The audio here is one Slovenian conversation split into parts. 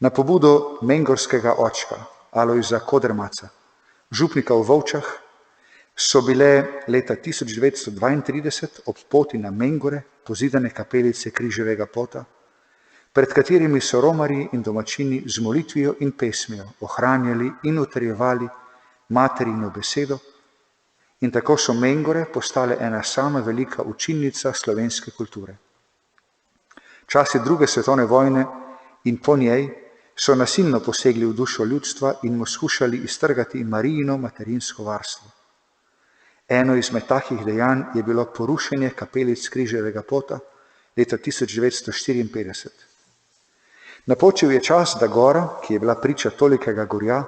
Na pobudo mengorskega očka, Alojza Kodermaca, župnika v Volčah, so bile leta 1932 ob poti na Mengore pozidane kapelice križevega pota, pred katerimi so romarji in domačini z molitvijo in pesmijo ohranjali in utrjevali materino besedo, in tako so Mengore postale ena sama velika učilnica slovenske kulture. Časi druge svetovne vojne in po njej so nasilno posegli v dušo ljudstva in mu skušali iztrgati Marijino materinsko varstvo. Eno izmed takih dejanj je bilo porušenje kapelic križevega pota leta 1954. Napočil je čas, da gora, ki je bila priča tolikega gorja,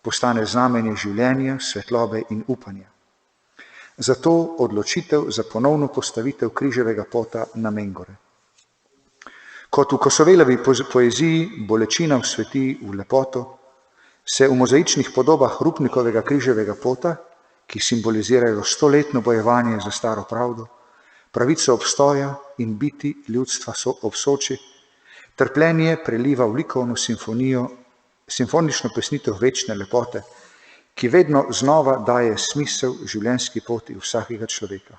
postane znamenje življenja, svetlobe in upanja. Zato odločitev za ponovno postavitev križevega pota na Mengore. Kot v Kosovelovi poeziji bolečina sveti v lepoto, se v mozaičnih podobah Rupnikovega križevega pota, ki simbolizirajo 100-letno bojevanje za staro pravdo, pravico obstoja in biti ljudstva ob Soči, trpljenje preliva v likovno simfonijo, simfonično pesnitev večne lepote, ki vedno znova daje smisel življenjski poti vsakega človeka.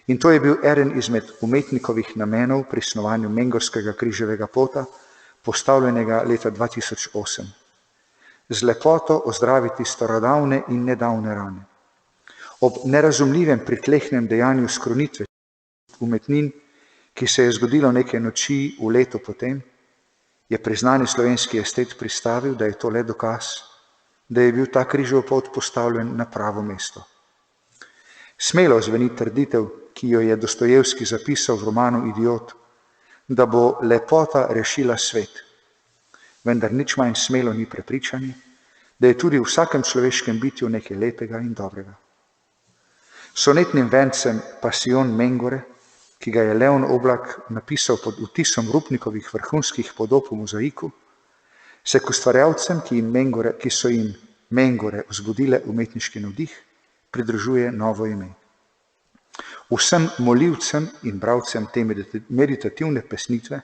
In to je bil eden izmed umetnikovih namenov pri snovanju Mengorskega križevega pota, postavljenega leta 2008. Z lepoto ozdraviti starodavne in nedavne rane. Ob nerazumljivem pritlehnem dejanju skrunitve umetnin, ki se je zgodilo nekaj noči v letu potem, je priznani slovenski estet pristavil, da je to le dokaz, da je bil ta križev pot postavljen na pravo mesto. Smelo zveni trditev, ki jo je Dostojevski zapisal v romanu Idiot, da bo lepota rešila svet. Vendar nič manj smelo ni prepričanje, da je tudi v vsakem človeškem bitju nekaj lepega in dobrega. Sonetnim vencem Pasijon Mengore, ki ga je Leon Oblak napisal pod vtisom Rupnikovih vrhunskih podob v mozaiku, se k ustvarjalcem, ki so jim Mengore vzbudile umetniški navdih, pridružuje novo ime. Vsem molivcem in bralcem te meditativne pesnitve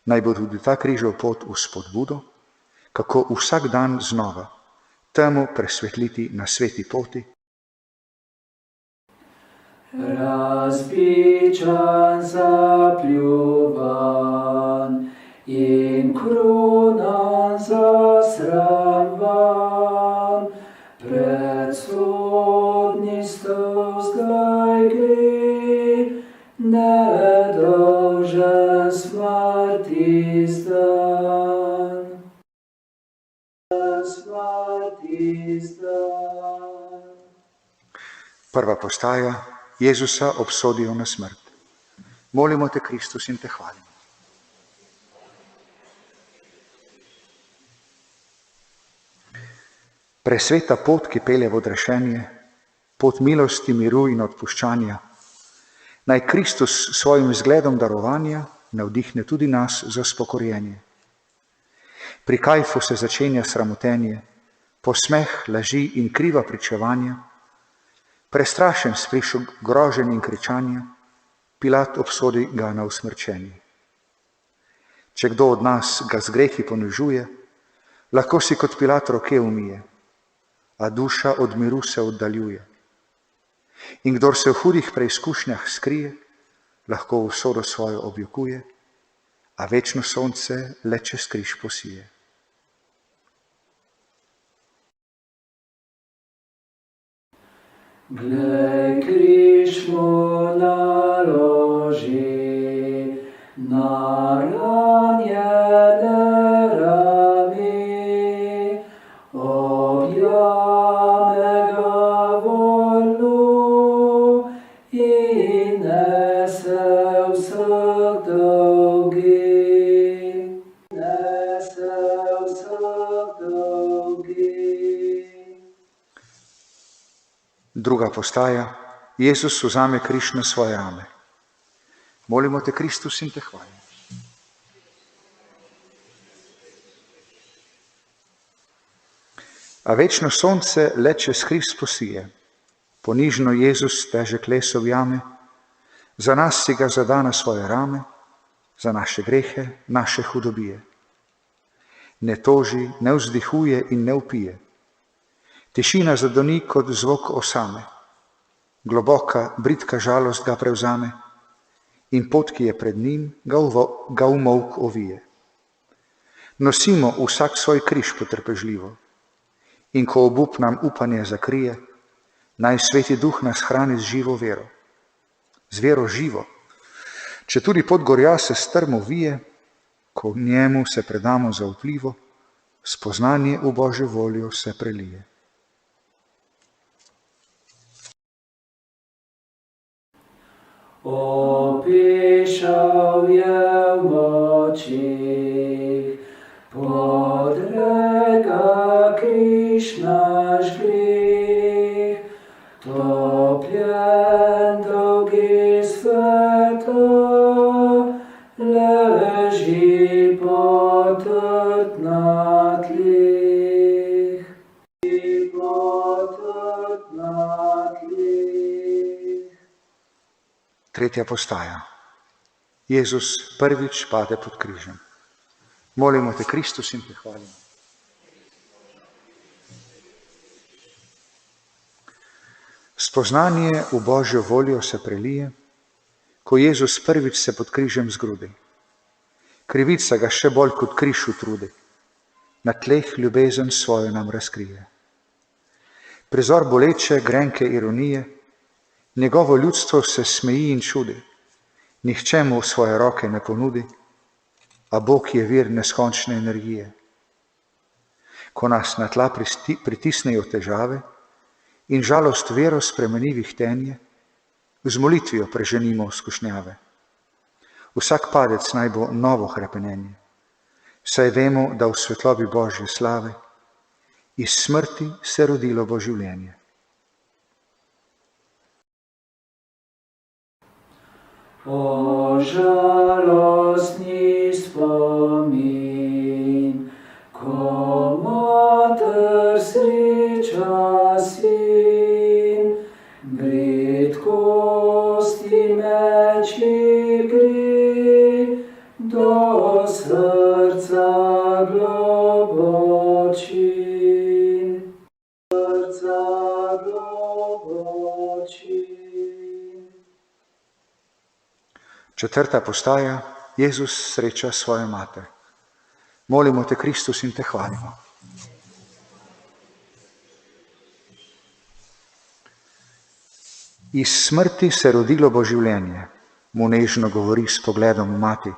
naj bo tudi ta križev pot v spodbudo, kako vsak dan znova temu presvetliti na sveti poti. Razpičan, zapljuvan in kronan zasramvan, pred sodni stol zdaj gre, nedolžen smrti zdan. Smrti zdan. Prva postaja, Jezusa obsodijo na smrt. Molimo te, Kristus, in te hvalimo. Presveta pot, ki pelje v odrešenje, pot milosti, miru in odpuščanja, naj Kristus s svojim zgledom darovanja navdihne tudi nas za spokorjenje. Pri Kajfu se začenja sramotenje, posmeh, laži in kriva pričevanja, prestrašen sprišo groženj in kričanja, Pilat obsodi ga na usmrčenje. Če kdo od nas ga z grehi ponižuje, lahko si kot Pilat roke umije, a duša od miru se oddaljuje. In kdor se v hudih preizkušnjah skrije, lahko usodo svojo objokuje, a večno sonce le čez križ posije. Glej, križ mu naloži na ranjene rami, objame ga voljno in nese vseh dolgi. Nese vseh dolgi. Druga postaja, Jezus vzame križ na svoje rame. Molimo te, Kristus, in te hvalimo. A večno sonce le čez križ posije, ponižno Jezus težek les objame, za nas si ga zada na svoje rame, za naše grehe, naše hudobije. Ne toži, ne vzdihuje in ne vpije. Tišina zadoni kot zvok osame. Globoka, bridka žalost ga prevzame in pot, ki je pred njim, ga v molk ovije. Nosimo vsak svoj križ potrpežljivo in ko obup nam upanje zakrije, naj Sveti Duh nas hrani z živo vero. Z vero živo. Če tudi pot gorja se strmo vije, ko njemu se predamo zaupljivo, spoznanje v Božjo voljo se prelije. Opišal je v močih, podrega križ naš grih, topljen dolgi sveto, leži potrd na tlih. Tretja postaja. Jezus prvič pade pod križem. Molimo te, Kristus, in te hvalimo. Spoznanje v Božjo voljo se prelije, ko Jezus prvič se pod križem zgrudi. Krivica ga še bolj kot križ utrudi. Na tleh ljubezen svojo nam razkrije. Prizor boleče, grenke ironije, njegovo ljudstvo se smeji in čudi. Nihče mu svoje roke ne ponudi, a Bog je vir neskončne energije. Ko nas na tla pritisnejo težave in žalost vero spremeni v ihtenje, z molitvijo preženimo skušnjave. Vsak padec naj bo novo hrepenenje, saj vemo, da v svetlobi Božje slave iz smrti se rodilo bo življenje. O žalostni spomin, ko mater sreča sin, bridkosti meči gre, do srca globočin. Četrta postaja. Jezus sreča svojo mater. Molimo te, Kristus, in te hvalimo. Iz smrti se rodilo bo življenje, mu nežno govori s pogledom mati,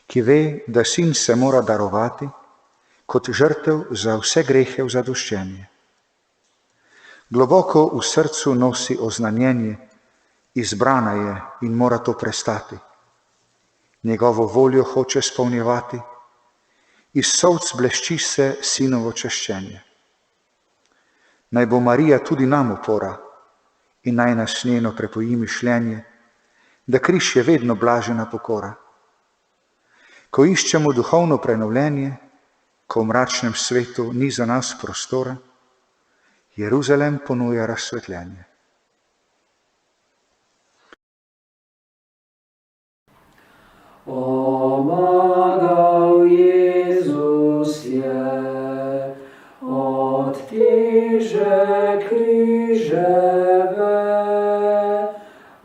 ki ve, da sin se mora darovati kot žrtev za vse grehe v zadoščenje. Globoko v srcu nosi oznanjenje, izbrana je in mora to prestati. Njegovo voljo hoče spolnjevati, iz solc blešči se sinovo čaščenje. Naj bo Marija tudi nam opora in naj nas njeno prepoji mišljenje, da križ je vedno blažena pokora. Ko iščemo duhovno prenovljenje, ko v mračnem svetu ni za nas prostora, Jeruzalem ponuja razsvetljenje. Omagal Jezus je od teže križeve,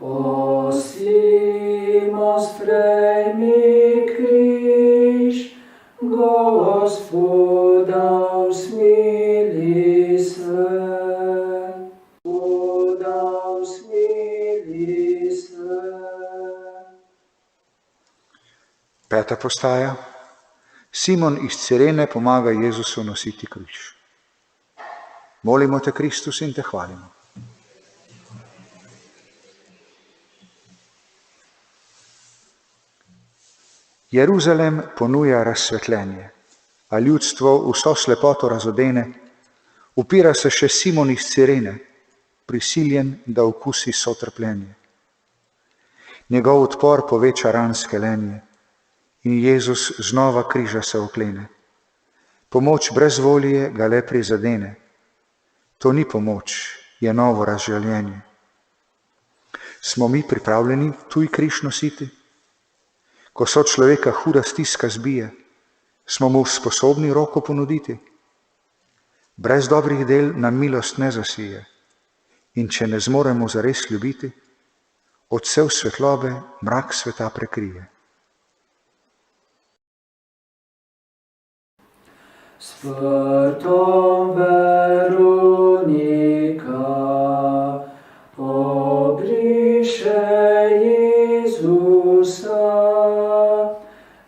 osimo sprejmi križ, Gospoda usmili se. Peta postaja. Simon iz Cirene pomaga Jezusu nositi križ. Molimo te, Kristus, in te hvalimo. Jeruzalem ponuja razsvetljenje, a ljudstvo vso slepoto razodene, upira se še Simon iz Cirene, prisiljen, da okusi sotrpljenje. Njegov odpor poveča ranske lenje in Jezus znova križa se oklene. Pomoč brez volje ga le prizadene. To ni pomoč, je novo razžaljenje. Smo mi pripravljeni tuj križ nositi? Ko so človeka huda stiska zbije, Smo mu sposobni roko ponuditi? Brez dobrih del nam milost ne zasije. In če ne zmoremo zares ljubiti, odsev svetlobe mrak sveta prekrije. S prtom Veronika obriše Jezusa,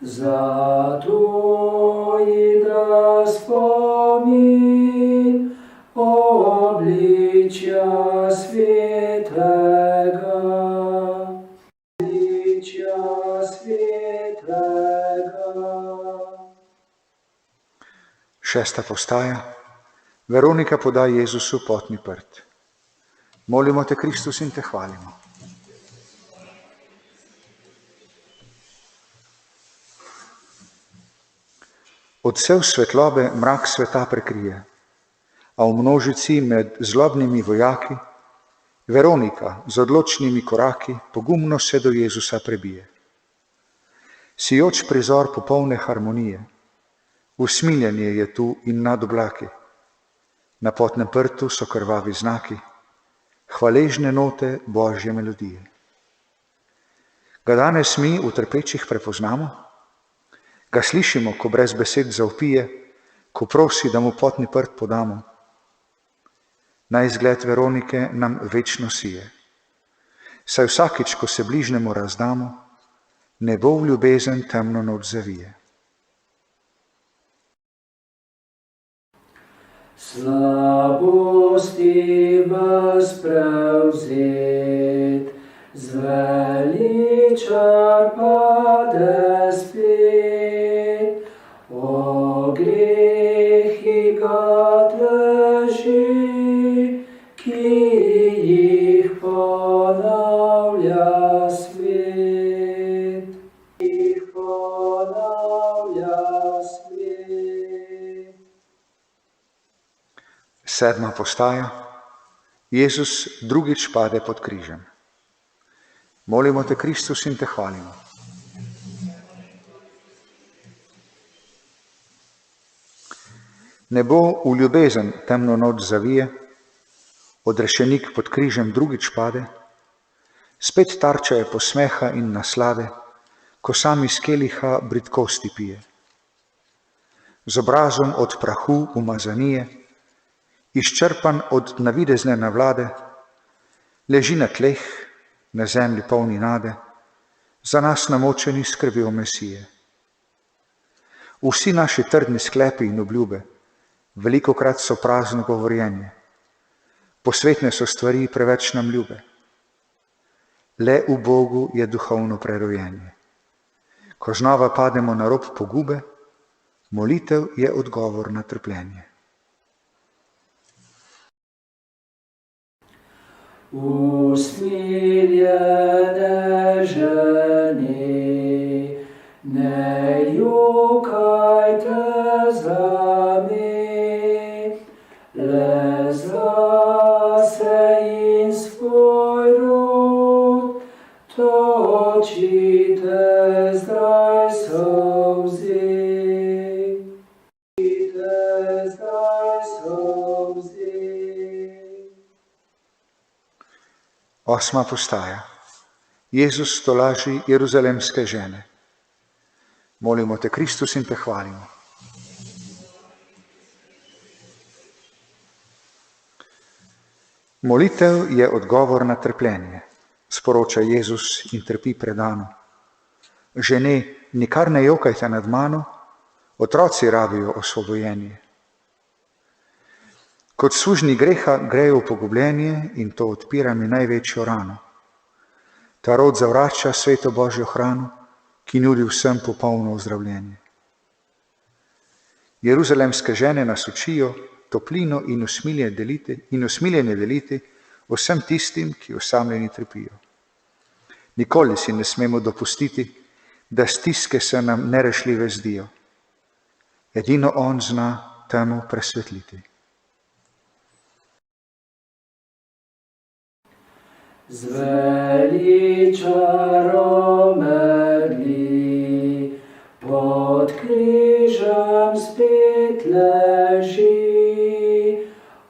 zato ji da spomin obličja svetega. Šesta postaja. Veronika poda Jezusu potni prt. Molimo te, Kristus, in te hvalimo. Odsev svetlobe mrak sveta prekrije, a v množici med zlobnimi vojaki Veronika z odločnimi koraki pogumno se do Jezusa prebije. Sijoč prizor popolne harmonije, usmiljenje je tu in nad oblaki. Na potnem prtu so krvavi znaki, hvaležne note Božje melodije. Ga danes mi v trpečih prepoznamo? Ga slišimo, ko brez besed zavpije, ko prosi, da mu potni prt podamo? Naj izgled Veronike nam večno sije. Saj vsakič, ko se bližnjemu razdamo, nebo v ljubezen temno noč zavije. Slabosti vas prevzet, zveličar pade spet, o grehi ga teži, ki jih ponavlja svet. Sedma postaja. Jezus drugič pade pod križem. Molimo te, Kristus, in te hvalimo. Nebo v ljubezen temno noč zavije, odrešenik pod križem drugič pade, spet tarča je posmeha in naslade, ko sam iz keliha bridkosti pije. Z obrazom od prahu umazanije, izčrpan od navidezne navlade, leži na tleh, na zemlji polni nade, za nas namočeni skrbijo Mesije. Vsi naši trdni sklepi in obljube velikokrat so prazno govorjenje, posvetne so stvari preveč nam ljube. Le v Bogu je duhovno prerojenje. Ko znova pademo na rob pogube, molitev je odgovor na trpljenje. Usmiljene ženi, ne jokajte zame, le zase in svoj rod, točite zdaj solzi. Osma postaja. Jezus tolaži jeruzalemske žene. Molimo te, Kristus, in te hvalimo. Molitev je odgovor na trpljenje, sporoča Jezus in trpi predano. Žene, nikar ne jokajte nad mano, otroci rabijo osvobojenje. Kot sužnji greha grejo v pogubljenje in to odpira mi največjo rano. Ta rod zavrača sveto Božjo hrano, ki nudi vsem popolno ozdravljenje. Jeruzalemske žene nas učijo toplino in usmiljenje deliti vsem tistim, ki osamljeni trpijo. Nikoli si ne smemo dopustiti, da stiske se nam nerešljive zdijo. Edino on zna temu presvetliti. Zveličar omrli, pod pod križem spet leži,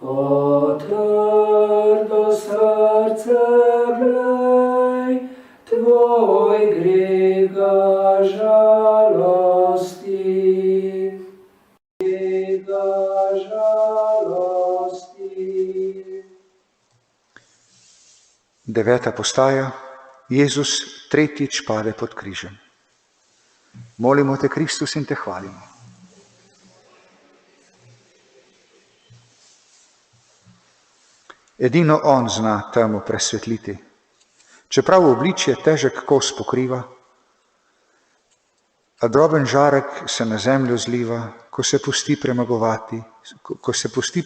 o trdo srce glej, tvoj greh ga žalosti. Deveta postaja. Jezus tretjič pade pod križem. Molimo te, Kristus, in te hvalimo. Edino on zna temo presvetliti. Čeprav obličje težek kos pokriva, a droben žarek se na zemljo zliva, ko se pusti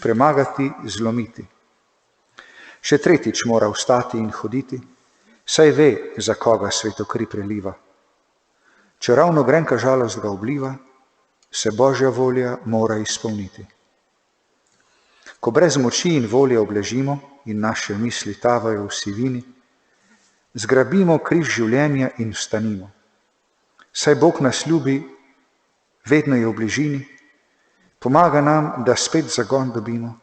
premagati, zlomiti. Še tretjič mora vstati in hoditi, saj ve, za koga sveto kri preliva. Če ravno grenka žalost ga obliva, se Božja volja mora izpolniti. Ko brez moči in volje obležimo in naše misli tavajo v sivini, zgrabimo križ življenja in vstanimo. Saj Bog nas ljubi, vedno je v bližini, pomaga nam, da spet zagon dobimo,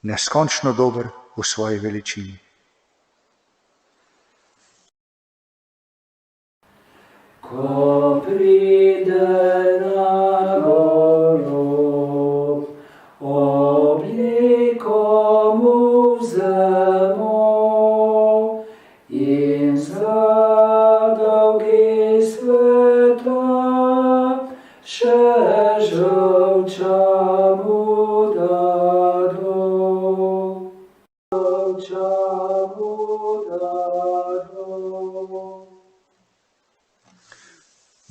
neskončno dober v svoji veličini. Ko pride na gorob, obliko mu vzemo in za dolgi sveta še žolča mu dado.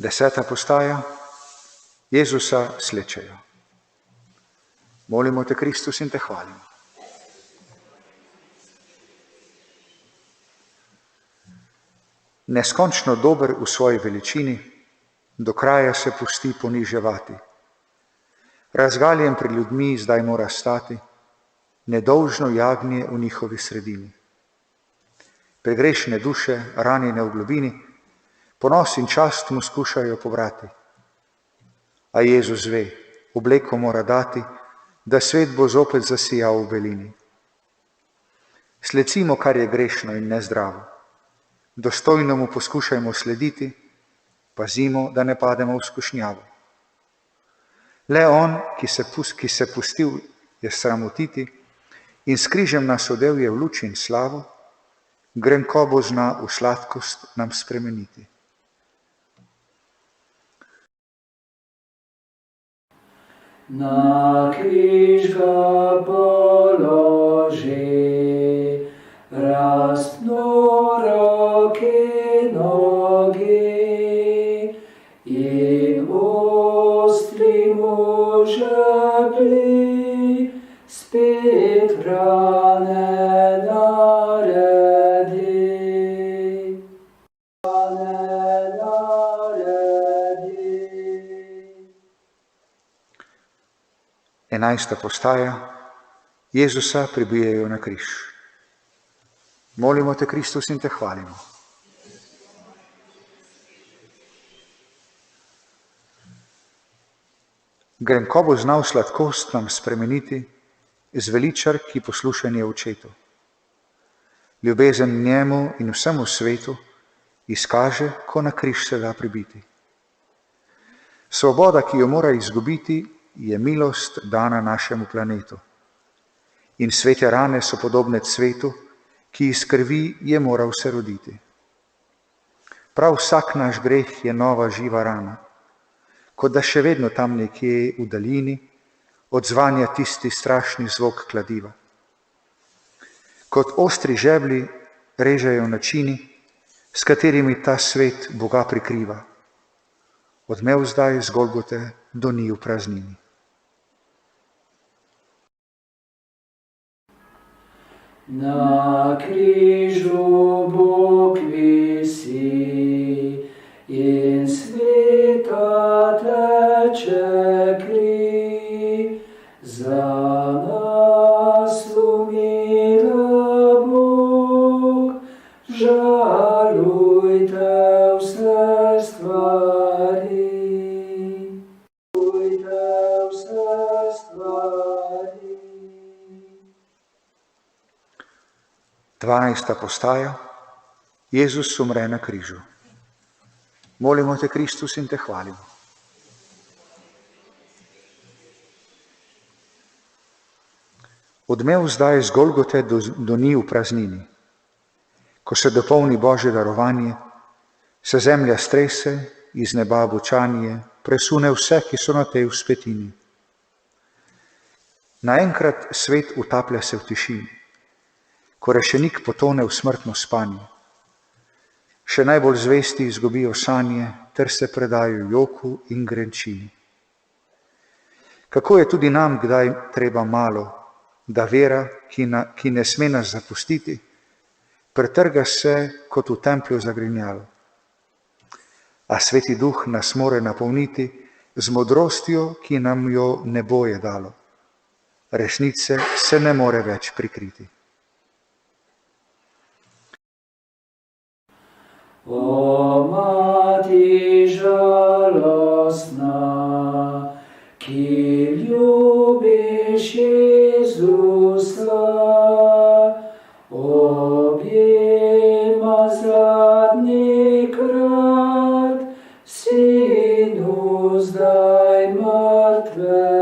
Deseta postaja. Jezusa slečejo. Molimo te, Kristus, in te hvalimo. Neskončno dober v svoji veličini, do kraja se pusti poniževati. Razgaljen pred ljudmi zdaj mora stati, nedolžno jagnje v njihovi sredini. Pregrešene duše, ranjene v globini, ponos in čast mu skušajo pobrati. A Jezus ve, obleko mora dati, da svet bo zopet zasijal v belini. Slecimo, kar je grešno in nezdravo. Dostojno mu poskušajmo slediti, pazimo, da ne pademo v skušnjavo. Le on, ki se pustil je sramotiti in s križem nas odel je v luč in slavo, grenkobo zna v sladkost nam spremeniti. Na križ ga položi, razpnu roke, nogi in ostri mu žebli, spet rane naredi. Enajsta postaja. Jezusa pribijajo na križ. Molimo te, Kristus, in te hvalimo. Grenkobo znal sladkost nam spremeniti, zveličar, ki poslušan je očetu. Ljubezen njemu in vsemu svetu izkaže, ko na križ se da pribiti. Svoboda, ki jo mora izgubiti, je milost dana našemu planetu. In svete rane so podobne cvetu, ki iz krvi je moral se roditi. Prav vsak naš greh je nova živa rana, kot da še vedno tam nekje v daljini odzvanja tisti strašni zvok kladiva. Kot ostri žebli režejo načini, s katerimi ta svet Boga prikriva. Odmev zdaj z Golgote do njiju praznini. Na križu Bog visi in sveta teče kri, za nas umira Bog, žalujte vse stvari. 12. postaja. Jezus umre na križu. Molimo te, Kristus, in te hvalimo. Odmev zdaj z Golgote doni v praznini. Ko se dopolni Božje darovanje, se zemlja strese, iz neba bučanje, presune vse, ki so na tej vzpetini. Naenkrat svet utaplja se v tišini, ko rešenik potone v smrtno spanje. Še najbolj zvesti izgubijo sanje, ter se predajo joku in grenčini. Kako je tudi nam kdaj treba malo, da vera, ki ne sme nas zapustiti, pretrga se kot v templju zagrinjalo. A Sveti Duh nas more napolniti z modrostjo, ki nam jo nebo je dalo. Resnice se ne more več prikriti. O Mati žalostna, ki ljubiš Jezusa, objema zadnjikrat Sinu zdaj mrtvega.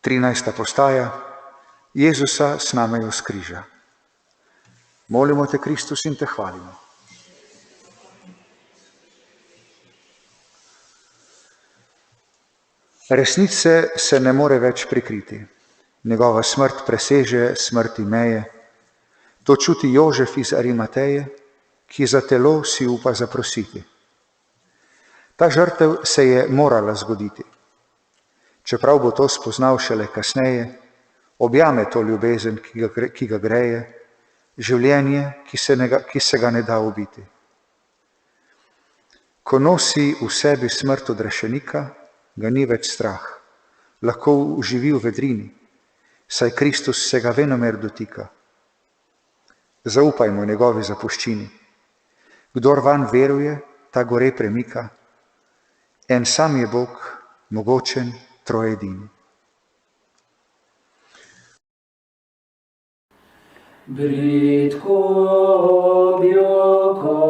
13. postaja. Jezusa snamejo s križa. Molimo te, Kristus, in te hvalimo. Resnice se ne more več prikriti. Njegova smrt preseže smrti meje. To čuti Jožef iz Arimateje, ki za telo si upa zaprositi. Ta žrtev se je morala zgoditi. Čeprav bo to spoznal šele kasneje, objame to ljubezen, ki ga greje, življenje, ki se ga ne da ubiti. Ko nosi v sebi smrt odrešenika, ga ni več strah, lahko uživi v vedrini, saj Kristus se ga venomer dotika. Zaupajmo njegovi zapuščini. Kdor vanj veruje, ta gore premika. En sam je Bog, mogočen, trojedini. Bridko objokovan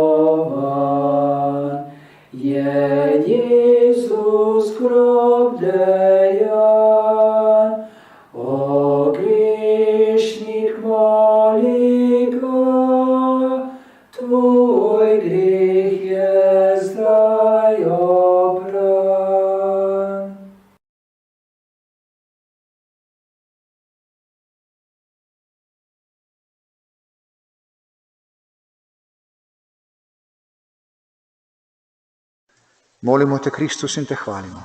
je Jezus grob dejan, o grešnik moli ga, tvoj greh je zdaj opran. Molimo te, Kristus, in te hvalimo.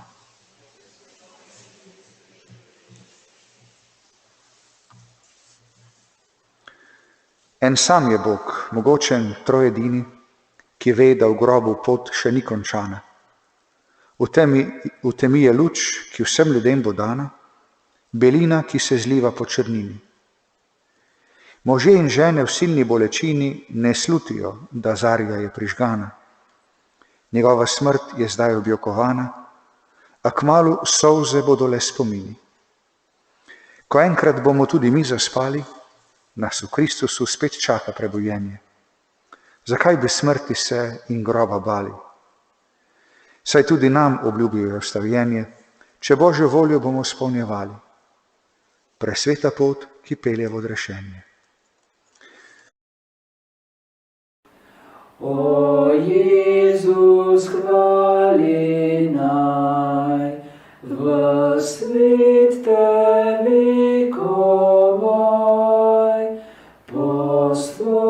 En sam je Bog, mogočen, trojedini, ki ve, da v grobu pot še ni končana. V temi je luč, ki vsem ljudem bo dana, belina, ki se zliva po črnini. Možje in žene v silni bolečini ne slutijo, da zarja je prižgana. Njegova smrt je zdaj objokovana, a kmalu solze bodo le spomini. Ko enkrat bomo tudi mi zaspali, nas v Kristusu spet čaka prebujenje. Zakaj bi smrti se in groba bali? Saj tudi nam obljubijo vstavljenje, če Božjo voljo bomo izpolnjevali. Presveta pot, ki pelje v odrešenje. O Jezus, hvali naj, v svet tebi komaj, poslal